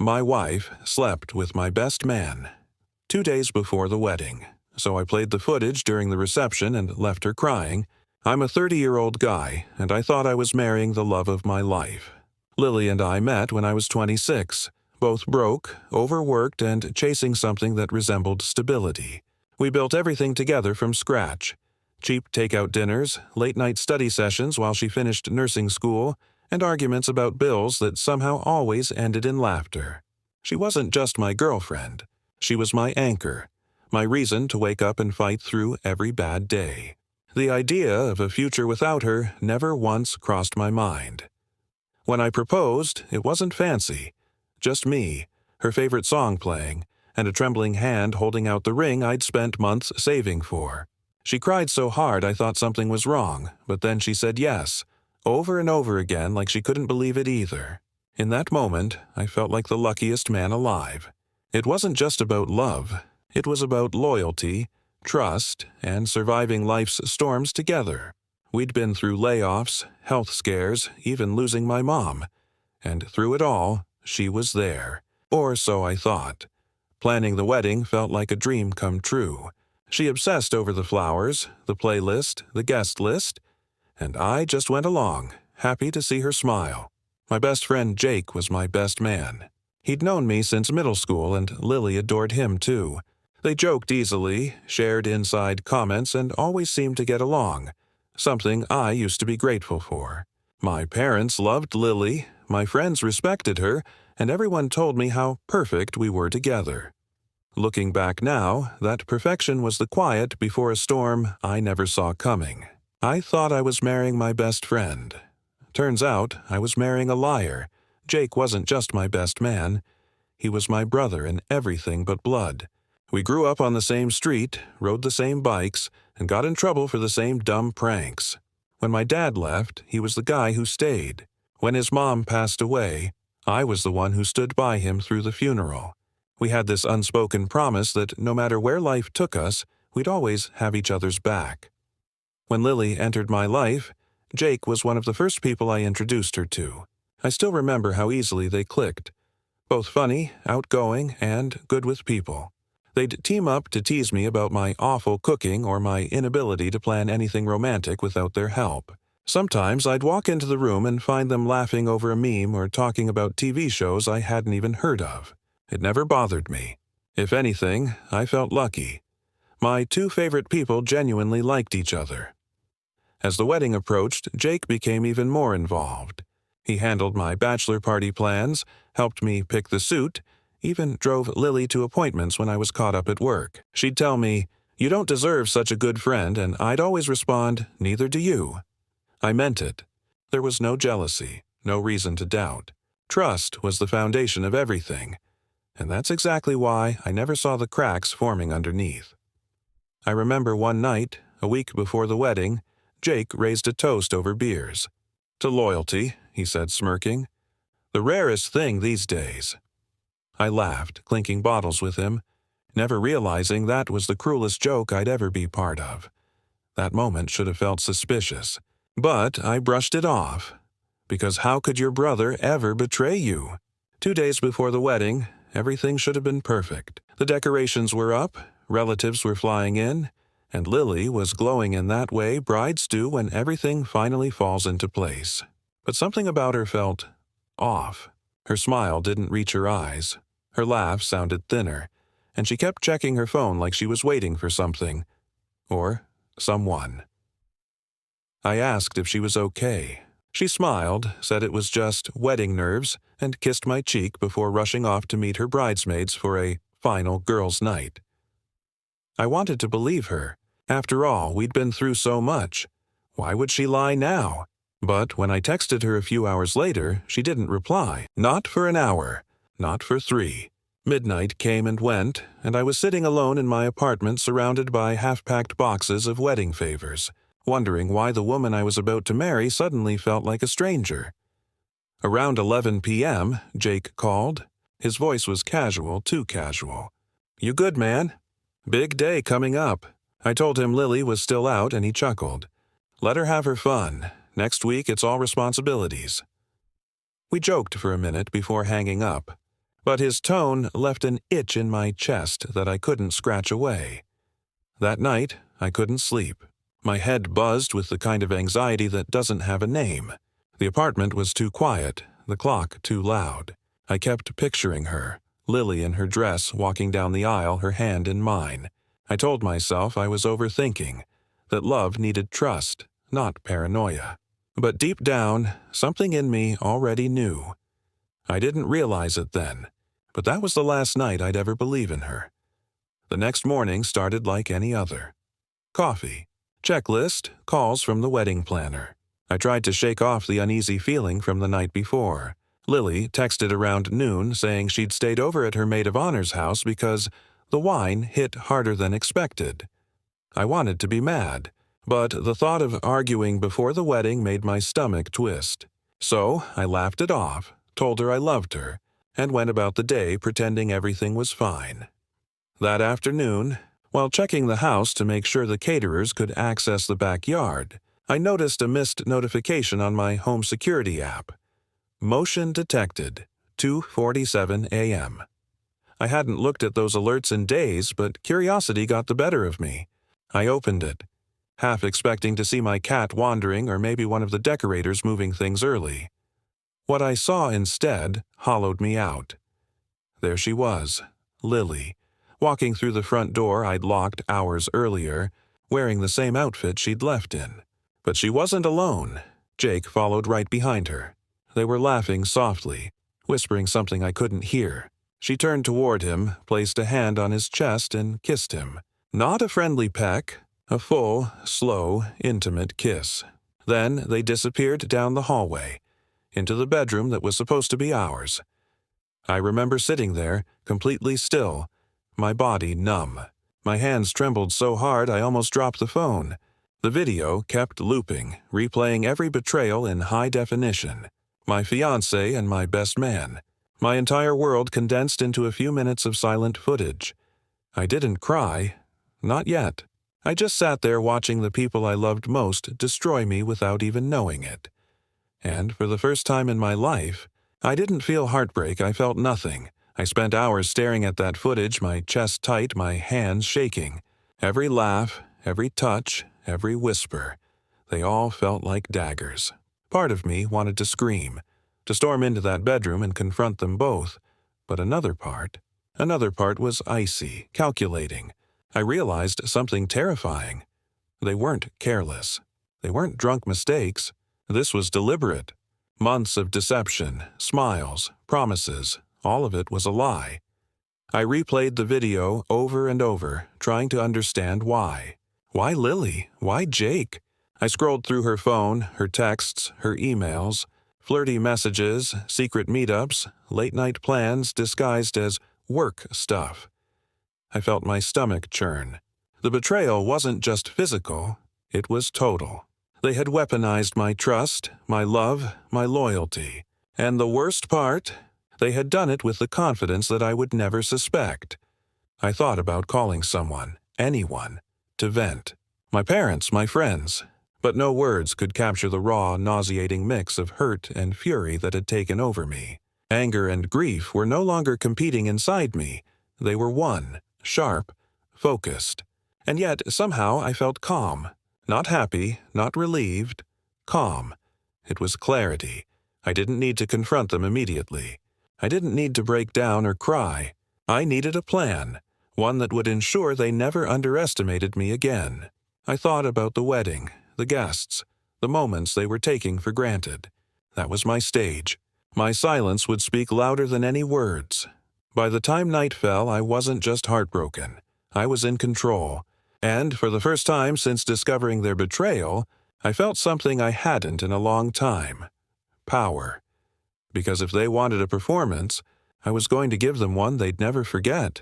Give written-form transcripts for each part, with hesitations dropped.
My wife slept with my best man 2 days before the wedding, so I played the footage during the reception and left her crying. I'm a 30-year-old guy, and I thought I was marrying the love of my life. Lily and I met when I was 26, both broke, overworked, and chasing something that resembled stability. We built everything together from scratch. Cheap takeout dinners, late-night study sessions while she finished nursing school, and arguments about bills that somehow always ended in laughter. She wasn't just my girlfriend. She was my anchor, my reason to wake up and fight through every bad day. The idea of a future without her never once crossed my mind. When I proposed, it wasn't fancy. Just me, her favorite song playing, and a trembling hand holding out the ring I'd spent months saving for. She cried so hard I thought something was wrong, but then she said yes, over and over again like she couldn't believe it either. In that moment, I felt like the luckiest man alive. It wasn't just about love. It was about loyalty, trust, and surviving life's storms together. We'd been through layoffs, health scares, even losing my mom. And through it all, she was there. Or so I thought. Planning the wedding felt like a dream come true. She obsessed over the flowers, the playlist, the guest list, and I just went along, happy to see her smile. My best friend Jake was my best man. He'd known me since middle school, and Lily adored him too. They joked easily, shared inside comments, and always seemed to get along, something I used to be grateful for. My parents loved Lily, my friends respected her, and everyone told me how perfect we were together. Looking back now, that perfection was the quiet before a storm I never saw coming. I thought I was marrying my best friend. Turns out I was marrying a liar. Jake wasn't just my best man. He was my brother in everything but blood. We grew up on the same street, rode the same bikes, and got in trouble for the same dumb pranks. When my dad left, he was the guy who stayed. When his mom passed away, I was the one who stood by him through the funeral. We had this unspoken promise that no matter where life took us, we'd always have each other's back. When Lily entered my life, Jake was one of the first people I introduced her to. I still remember how easily they clicked. Both funny, outgoing, and good with people. They'd team up to tease me about my awful cooking or my inability to plan anything romantic without their help. Sometimes I'd walk into the room and find them laughing over a meme or talking about TV shows I hadn't even heard of. It never bothered me. If anything, I felt lucky. My two favorite people genuinely liked each other. As the wedding approached, Jake became even more involved. He handled my bachelor party plans, helped me pick the suit, even drove Lily to appointments when I was caught up at work. She'd tell me, "You don't deserve such a good friend," and I'd always respond, "Neither do you." I meant it. There was no jealousy, no reason to doubt. Trust was the foundation of everything, and that's exactly why I never saw the cracks forming underneath. I remember one night, a week before the wedding, Jake raised a toast over beers. "To loyalty," he said, smirking. "The rarest thing these days." I laughed, clinking bottles with him, never realizing that was the cruelest joke I'd ever be part of. That moment should have felt suspicious. But I brushed it off, because how could your brother ever betray you? 2 days before the wedding, everything should have been perfect. The decorations were up, relatives were flying in, and Lily was glowing in that way brides do when everything finally falls into place. But something about her felt off. Her smile didn't reach her eyes. Her laugh sounded thinner, and she kept checking her phone like she was waiting for something. Or someone. I asked if she was okay. She smiled, said it was just wedding nerves, and kissed my cheek before rushing off to meet her bridesmaids for a final girls' night. I wanted to believe her. After all, we'd been through so much. Why would she lie now? But when I texted her a few hours later, she didn't reply. Not for an hour. Not for 3. Midnight came and went, and I was sitting alone in my apartment surrounded by half-packed boxes of wedding favors, wondering why the woman I was about to marry suddenly felt like a stranger. Around 11 p.m., Jake called. His voice was casual, too casual. "You good, man? Big day coming up." I told him Lily was still out, and he chuckled. "Let her have her fun. Next week it's all responsibilities." We joked for a minute before hanging up. But his tone left an itch in my chest that I couldn't scratch away. That night, I couldn't sleep. My head buzzed with the kind of anxiety that doesn't have a name. The apartment was too quiet, the clock too loud. I kept picturing her, Lily in her dress, walking down the aisle, her hand in mine. I told myself I was overthinking, that love needed trust, not paranoia. But deep down, something in me already knew. I didn't realize it then, but that was the last night I'd ever believe in her. The next morning started like any other. Coffee, checklist, calls from the wedding planner. I tried to shake off the uneasy feeling from the night before. Lily texted around noon saying she'd stayed over at her maid of honor's house because the wine hit harder than expected. I wanted to be mad, but the thought of arguing before the wedding made my stomach twist. So I laughed it off, told her I loved her, and went about the day pretending everything was fine. That afternoon, while checking the house to make sure the caterers could access the backyard, I noticed a missed notification on my home security app. Motion detected, 2:47 a.m. I hadn't looked at those alerts in days, but curiosity got the better of me. I opened it, half expecting to see my cat wandering or maybe one of the decorators moving things early. What I saw instead hollowed me out. There she was, Lily, walking through the front door I'd locked hours earlier, wearing the same outfit she'd left in. But she wasn't alone. Jake followed right behind her. They were laughing softly, whispering something I couldn't hear. She turned toward him, placed a hand on his chest, and kissed him. Not a friendly peck, a full, slow, intimate kiss. Then they disappeared down the hallway, into the bedroom that was supposed to be ours. I remember sitting there, completely still, my body numb. My hands trembled so hard I almost dropped the phone. The video kept looping, replaying every betrayal in high definition. My fiancé and my best man. My entire world condensed into a few minutes of silent footage. I didn't cry. Not yet. I just sat there watching the people I loved most destroy me without even knowing it. And for the first time in my life, I didn't feel heartbreak, I felt nothing. I spent hours staring at that footage, my chest tight, my hands shaking. Every laugh, every touch, every whisper, they all felt like daggers. Part of me wanted to scream, to storm into that bedroom and confront them both. But another part was icy, calculating. I realized something terrifying. They weren't careless. They weren't drunk mistakes. This was deliberate. Months of deception, smiles, promises, all of it was a lie. I replayed the video over and over, trying to understand why. Why Lily? Why Jake? I scrolled through her phone, her texts, her emails, flirty messages, secret meetups, late-night plans disguised as work stuff. I felt my stomach churn. The betrayal wasn't just physical, it was total. They had weaponized my trust, my love, my loyalty. And the worst part, they had done it with the confidence that I would never suspect. I thought about calling someone, anyone, to vent. My parents, my friends. But no words could capture the raw, nauseating mix of hurt and fury that had taken over me. Anger and grief were no longer competing inside me. They were one, sharp, focused. And yet, somehow, I felt calm. Not happy, not relieved. Calm. It was clarity. I didn't need to confront them immediately. I didn't need to break down or cry. I needed a plan, one that would ensure they never underestimated me again. I thought about the wedding, the guests, the moments they were taking for granted. That was my stage. My silence would speak louder than any words. By the time night fell, I wasn't just heartbroken. I was in control. And for the first time since discovering their betrayal, I felt something I hadn't in a long time. Power. Because if they wanted a performance, I was going to give them one they'd never forget.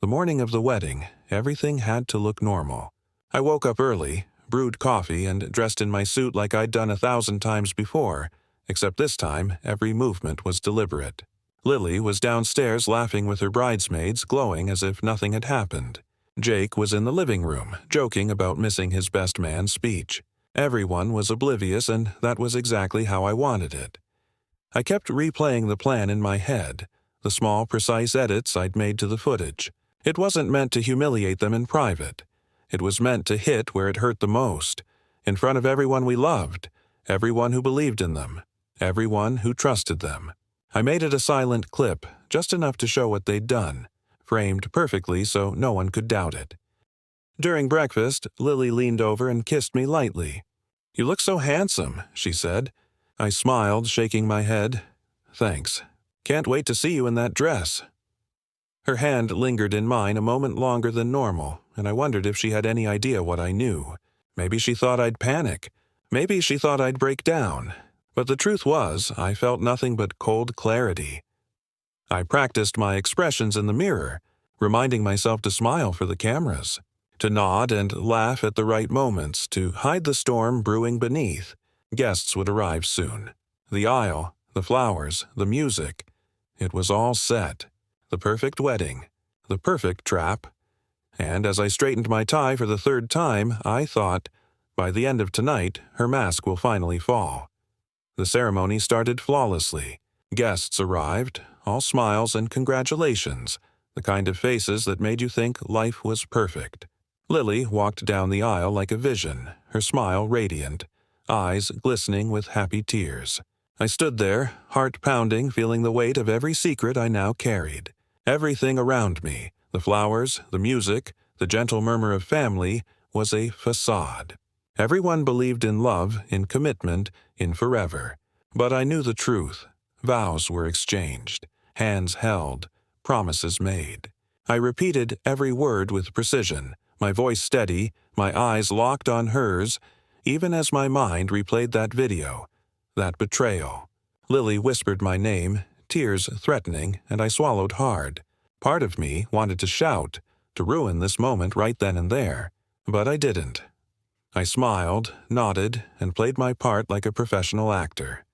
The morning of the wedding, everything had to look normal. I woke up early, brewed coffee, and dressed in my suit like I'd done 1,000 times before, except this time every movement was deliberate. Lily was downstairs laughing with her bridesmaids, glowing as if nothing had happened. Jake was in the living room, joking about missing his best man's speech. Everyone was oblivious, and that was exactly how I wanted it. I kept replaying the plan in my head, the small, precise edits I'd made to the footage. It wasn't meant to humiliate them in private. It was meant to hit where it hurt the most, in front of everyone we loved, everyone who believed in them, everyone who trusted them. I made it a silent clip, just enough to show what they'd done, framed perfectly so no one could doubt it. During breakfast, Lily leaned over and kissed me lightly. "You look so handsome," she said. I smiled, shaking my head. "Thanks. Can't wait to see you in that dress." Her hand lingered in mine a moment longer than normal, and I wondered if she had any idea what I knew. Maybe she thought I'd panic. Maybe she thought I'd break down. But the truth was, I felt nothing but cold clarity. I practiced my expressions in the mirror, reminding myself to smile for the cameras, to nod and laugh at the right moments, to hide the storm brewing beneath. Guests would arrive soon. The aisle, the flowers, the music. It was all set. The perfect wedding. The perfect trap. And as I straightened my tie for the third time, I thought, by the end of tonight, her mask will finally fall. The ceremony started flawlessly. Guests arrived, all smiles and congratulations, the kind of faces that made you think life was perfect. Lily walked down the aisle like a vision, her smile radiant, eyes glistening with happy tears. I stood there, heart pounding, feeling the weight of every secret I now carried. Everything around me, the flowers, the music, the gentle murmur of family, was a facade. Everyone believed in love, in commitment, in forever. But I knew the truth. Vows were exchanged, hands held, promises made. I repeated every word with precision, my voice steady, my eyes locked on hers, even as my mind replayed that video, that betrayal. Lily whispered my name, tears threatening, and I swallowed hard. Part of me wanted to shout, to ruin this moment right then and there, but I didn't. I smiled, nodded, and played my part like a professional actor.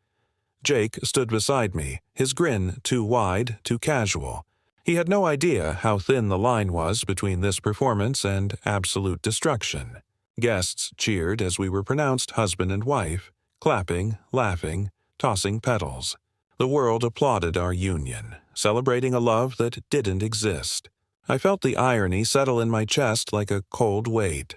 Jake stood beside me, his grin too wide, too casual. He had no idea how thin the line was between this performance and absolute destruction. Guests cheered as we were pronounced husband and wife, clapping, laughing, tossing petals. The world applauded our union, celebrating a love that didn't exist. I felt the irony settle in my chest like a cold weight.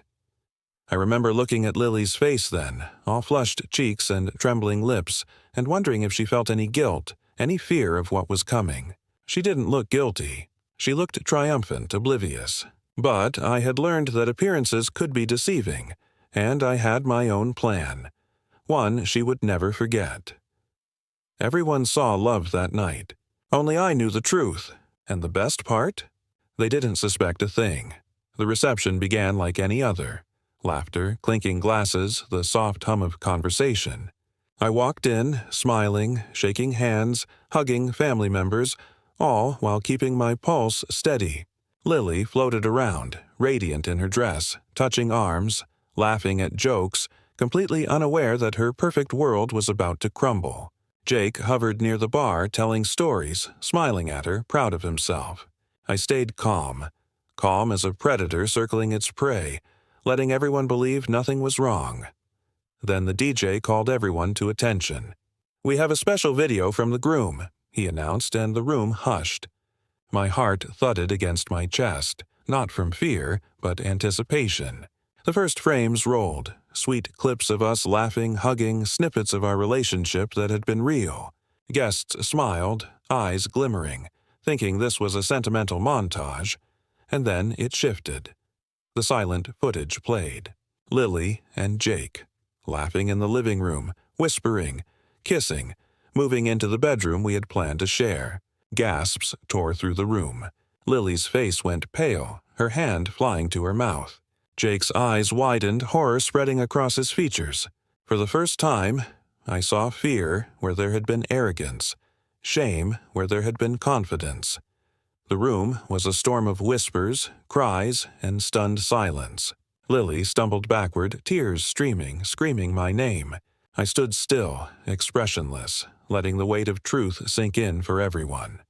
I remember looking at Lily's face then, all flushed cheeks and trembling lips, and wondering if she felt any guilt, any fear of what was coming. She didn't look guilty. She looked triumphant, oblivious. But I had learned that appearances could be deceiving, and I had my own plan. One she would never forget. Everyone saw love that night. Only I knew the truth. And the best part? They didn't suspect a thing. The reception began like any other. Laughter, clinking glasses, the soft hum of conversation. I walked in, smiling, shaking hands, hugging family members, all while keeping my pulse steady. Lily floated around, radiant in her dress, touching arms, laughing at jokes, completely unaware that her perfect world was about to crumble. Jake hovered near the bar, telling stories, smiling at her, proud of himself. I stayed calm as a predator circling its prey, letting everyone believe nothing was wrong. Then the DJ called everyone to attention. "We have a special video from the groom," he announced, and the room hushed. My heart thudded against my chest, not from fear, but anticipation. The first frames rolled, sweet clips of us laughing, hugging, snippets of our relationship that had been real. Guests smiled, eyes glimmering, thinking this was a sentimental montage, and then it shifted. The silent footage played. Lily and Jake, laughing in the living room, whispering, kissing, moving into the bedroom we had planned to share. Gasps tore through the room. Lily's face went pale, her hand flying to her mouth. Jake's eyes widened, horror spreading across his features. For the first time, I saw fear where there had been arrogance, shame where there had been confidence. The room was a storm of whispers, cries, and stunned silence. Lily stumbled backward, tears streaming, screaming my name. I stood still, expressionless, letting the weight of truth sink in for everyone.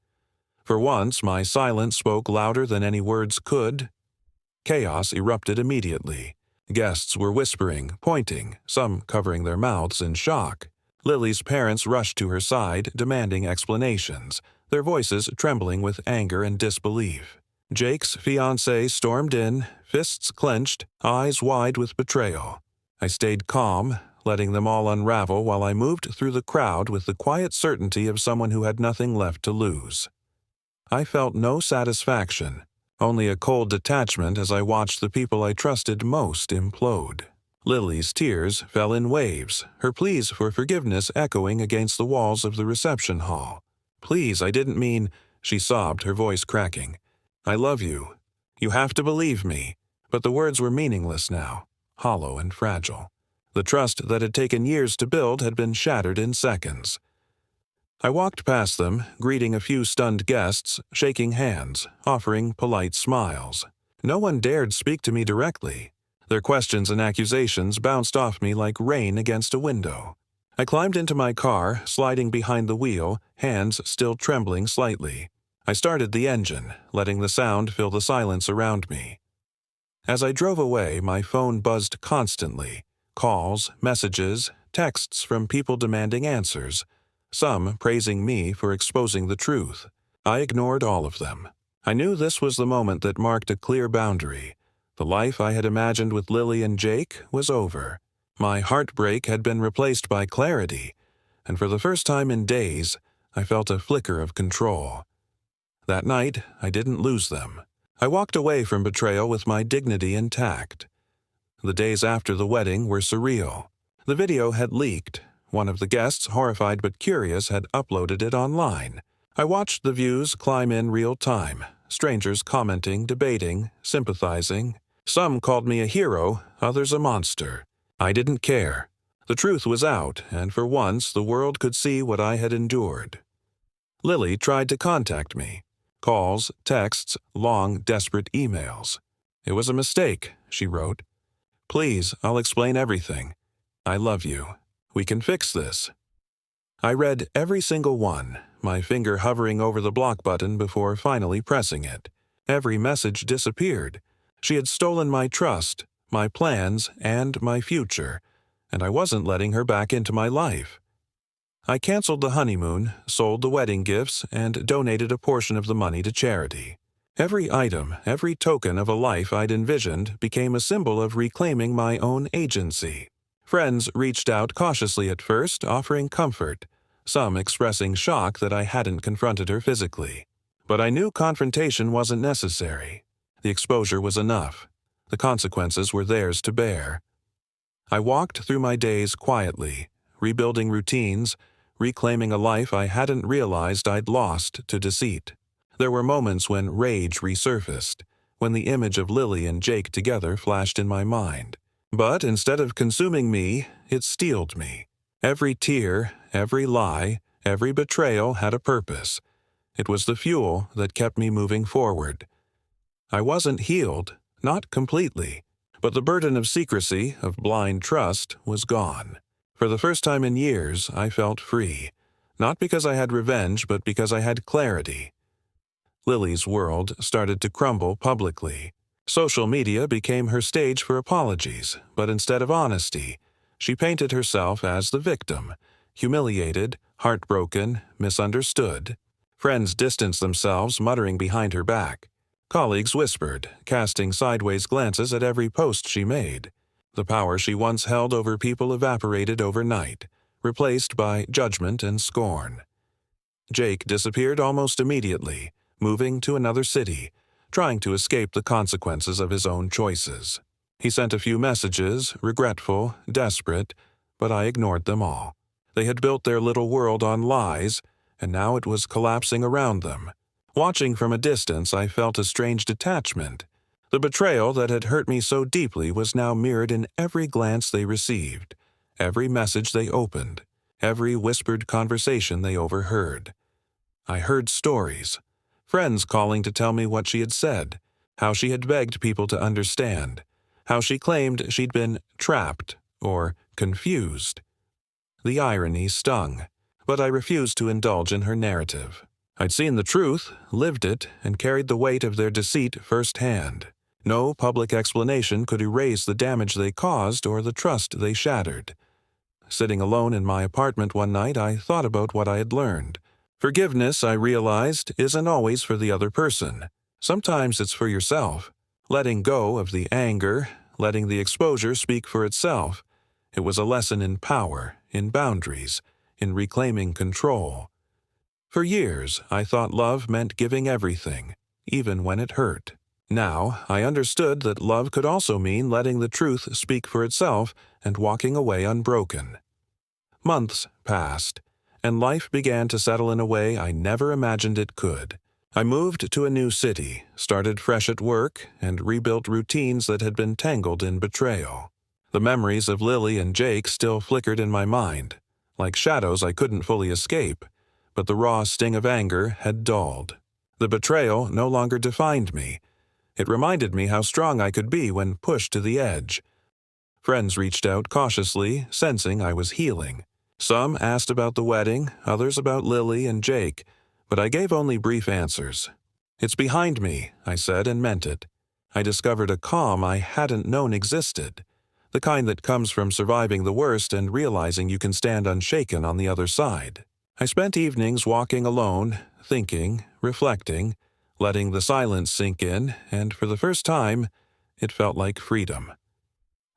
For once, my silence spoke louder than any words could. Chaos erupted immediately. Guests were whispering, pointing, some covering their mouths in shock. Lily's parents rushed to her side, demanding explanations, their voices trembling with anger and disbelief. Jake's fiancée stormed in, fists clenched, eyes wide with betrayal. I stayed calm, letting them all unravel while I moved through the crowd with the quiet certainty of someone who had nothing left to lose. I felt no satisfaction, only a cold detachment as I watched the people I trusted most implode. Lily's tears fell in waves, her pleas for forgiveness echoing against the walls of the reception hall. "Please, I didn't mean," she sobbed, her voice cracking. "I love you. You have to believe me." But the words were meaningless now, hollow and fragile. The trust that had taken years to build had been shattered in seconds. I walked past them, greeting a few stunned guests, shaking hands, offering polite smiles. No one dared speak to me directly. Their questions and accusations bounced off me like rain against a window. I climbed into my car, sliding behind the wheel, hands still trembling slightly. I started the engine, letting the sound fill the silence around me. As I drove away, my phone buzzed constantly. Calls, messages, texts from people demanding answers, some praising me for exposing the truth. I ignored all of them. I knew this was the moment that marked a clear boundary. The life I had imagined with Lily and Jake was over. My heartbreak had been replaced by clarity, and for the first time in days, I felt a flicker of control. That night, I didn't lose them. I walked away from betrayal with my dignity intact. The days after the wedding were surreal. The video had leaked. One of the guests, horrified but curious, had uploaded it online. I watched the views climb in real time, strangers commenting, debating, sympathizing. Some called me a hero, others a monster. I didn't care. The truth was out, and for once the world could see what I had endured. Lily tried to contact me. Calls, texts, long, desperate emails. "It was a mistake," she wrote. "Please, I'll explain everything. I love you. We can fix this." I read every single one, my finger hovering over the block button before finally pressing it. Every message disappeared. She had stolen my trust, my plans, and my future, and I wasn't letting her back into my life. I canceled the honeymoon, sold the wedding gifts, and donated a portion of the money to charity. Every item, every token of a life I'd envisioned became a symbol of reclaiming my own agency. Friends reached out cautiously at first, offering comfort, some expressing shock that I hadn't confronted her physically. But I knew confrontation wasn't necessary. The exposure was enough. The consequences were theirs to bear. I walked through my days quietly, rebuilding routines, reclaiming a life I hadn't realized I'd lost to deceit. There were moments when rage resurfaced, when the image of Lily and Jake together flashed in my mind. But instead of consuming me, it steeled me. Every tear, every lie, every betrayal had a purpose. It was the fuel that kept me moving forward. I wasn't healed, not completely, but the burden of secrecy, of blind trust, was gone. For the first time in years, I felt free, not because I had revenge, but because I had clarity. Lily's world started to crumble publicly. Social media became her stage for apologies, but instead of honesty, she painted herself as the victim, humiliated, heartbroken, misunderstood. Friends distanced themselves, muttering behind her back. Colleagues whispered, casting sideways glances at every post she made. The power she once held over people evaporated overnight, replaced by judgment and scorn. Jake disappeared almost immediately, moving to another city, trying to escape the consequences of his own choices. He sent a few messages, regretful, desperate, but I ignored them all. They had built their little world on lies, and now it was collapsing around them. Watching from a distance, I felt a strange detachment. The betrayal that had hurt me so deeply was now mirrored in every glance they received, every message they opened, every whispered conversation they overheard. I heard stories. Friends calling to tell me what she had said, how she had begged people to understand, how she claimed she'd been trapped or confused. The irony stung, but I refused to indulge in her narrative. I'd seen the truth, lived it, and carried the weight of their deceit firsthand. No public explanation could erase the damage they caused or the trust they shattered. Sitting alone in my apartment one night, I thought about what I had learned. Forgiveness, I realized, isn't always for the other person. Sometimes it's for yourself. Letting go of the anger, letting the exposure speak for itself. It was a lesson in power, in boundaries, in reclaiming control. For years, I thought love meant giving everything, even when it hurt. Now, I understood that love could also mean letting the truth speak for itself and walking away unbroken. Months passed, and life began to settle in a way I never imagined it could. I moved to a new city, started fresh at work, and rebuilt routines that had been tangled in betrayal. The memories of Lily and Jake still flickered in my mind, like shadows I couldn't fully escape, but the raw sting of anger had dulled. The betrayal no longer defined me. It reminded me how strong I could be when pushed to the edge. Friends reached out cautiously, sensing I was healing. Some asked about the wedding, others about Lily and Jake, but I gave only brief answers. "It's behind me," I said, and meant it. I discovered a calm I hadn't known existed, the kind that comes from surviving the worst and realizing you can stand unshaken on the other side. I spent evenings walking alone, thinking, reflecting, letting the silence sink in, and for the first time, it felt like freedom.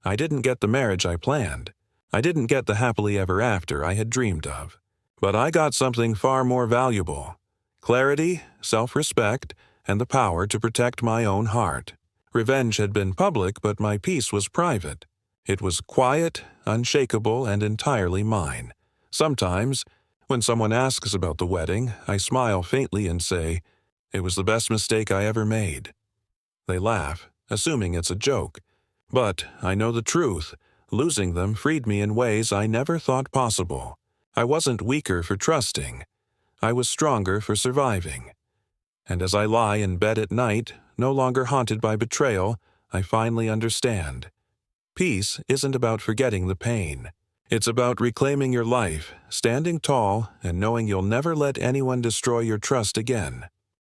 I didn't get the marriage I planned. I didn't get the happily ever after I had dreamed of. But I got something far more valuable: clarity, self-respect, and the power to protect my own heart. Revenge had been public, but my peace was private. It was quiet, unshakable, and entirely mine. Sometimes, when someone asks about the wedding, I smile faintly and say, "It was the best mistake I ever made." They laugh, assuming it's a joke. But I know the truth. Losing them freed me in ways I never thought possible. I wasn't weaker for trusting. I was stronger for surviving. And as I lie in bed at night, no longer haunted by betrayal, I finally understand. Peace isn't about forgetting the pain. It's about reclaiming your life, standing tall, and knowing you'll never let anyone destroy your trust again.